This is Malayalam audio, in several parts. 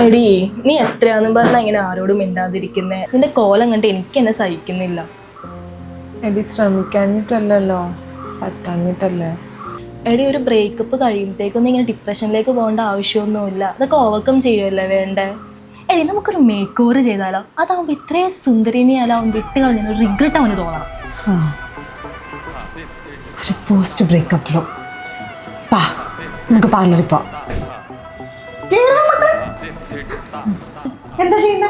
എടി നീ എത്രയാന്നും പറഞ്ഞാ ഇങ്ങനെ ആരോടും മിണ്ടാതിരിക്കുന്നേ? നിന്റെ കോലം കണ്ട് എനിക്ക് എന്നെ സഹിക്കുന്നില്ല. എടി ശ്രമിക്കാഞ്ഞിട്ടല്ലോ, പറ്റാഞ്ഞിട്ടല്ലേ. എടി ഒരു ബ്രേക്കപ്പ് കഴിയുമ്പോഴത്തേക്കൊന്നും ഇങ്ങനെ ഡിപ്രഷനിലേക്ക് പോകേണ്ട ആവശ്യമൊന്നുമില്ല. അതൊക്കെ ഓവർകം ചെയ്യുമല്ലേ വേണ്ടേ? എടി നമുക്കൊരു മേക്ക് ഓവർ ചെയ്താലോ? അതാവുമ്പോൾ ഇത്രയും സുന്ദരിനിയാലോ അവൻ വിട്ട് കളഞ്ഞ ഒരു റിഗ്രറ്റ് അവന് തോന്നണം. ഒരു പോസ്റ്റ് ബ്രേക്കപ്പിലോ പാ നമുക്ക് പാർലറിൽ പോവാം. എന്താ ചെയ്യണ്ടേ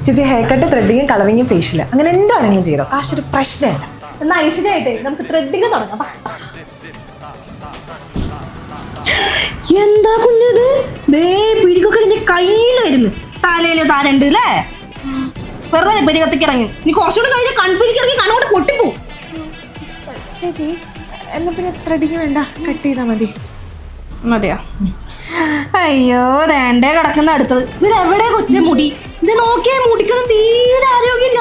ചേച്ചി? ഹെയർ കട്ട്, ത്രെഡിങ്ങും, കളറിങ്ങും, ഫേഷ്യല്, അങ്ങനെ എന്താണെങ്കിലും ചെയ്തോ. കാശ് ഒരു പ്രശ്നമല്ല. എന്നാ ഐശ്വര്യമായിട്ടേ നമുക്ക് ത്രെഡിങ് തുടങ്ങാം. എന്താ കുഞ്ഞത്? പിടിക്കൊക്കെ നിന്റെ കയ്യിൽ വരുന്നു. തലയില് താരണ്ട് അല്ലേ? വെറുതെ പെരി കത്തിക്കിറങ്ങി. നീ കുറച്ചുകൂടി കഴിഞ്ഞാൽ കൺപിരിക്കിറങ്ങി കണ്ണോട്ട് പൊട്ടിപ്പോ. ചേച്ചി എന്നാ പിന്നെ ത്രെഡിങ് വേണ്ട, കട്ട് ചെയ്താൽ മതി. മതിയാ? അയ്യോ വേണ്ടേ കിടക്കുന്ന അടുത്തത്. ഇതിലെവിടെ കൊച്ചെ മുടി? ഇത് നോക്കിയാൽ മുടിക്കൊന്നും തീരെ ആരോഗ്യമില്ല.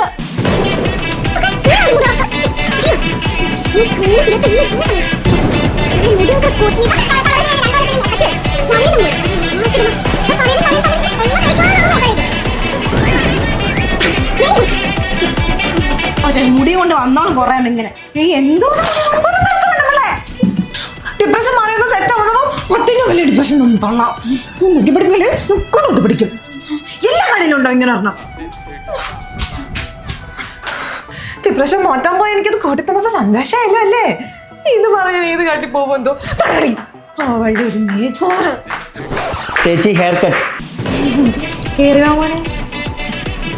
മുടി കൊണ്ട് വന്നോളും കുറേ ഇങ്ങനെ. എന്തോ ഡിപ്രഷൻ മാറിയൊന്ന് സെറ്റ് ആവുന്നപ്പോ ഒത്തിരി വലിയ ഡിപ്രഷൻ ഒന്നും തൊള്ളാം. പിടിക്കും. എല്ലാ കടയിലുണ്ടോ ഇങ്ങനെ ഒരെണ്ണം? ഡിപ്രഷൻ മാറ്റാൻ പോയി എനിക്കത് കൂട്ടിത്തന്നപ്പോ സന്തോഷമായല്ലോ അല്ലേ? ഇത് പറയാൻ ഏത് കാട്ടി പോകുമ്പോ എന്തോ അവളുടെ ഒരു മേഘോറ്. ചേച്ചി ഹെയർ കട്ട് കേറുക മോനെ.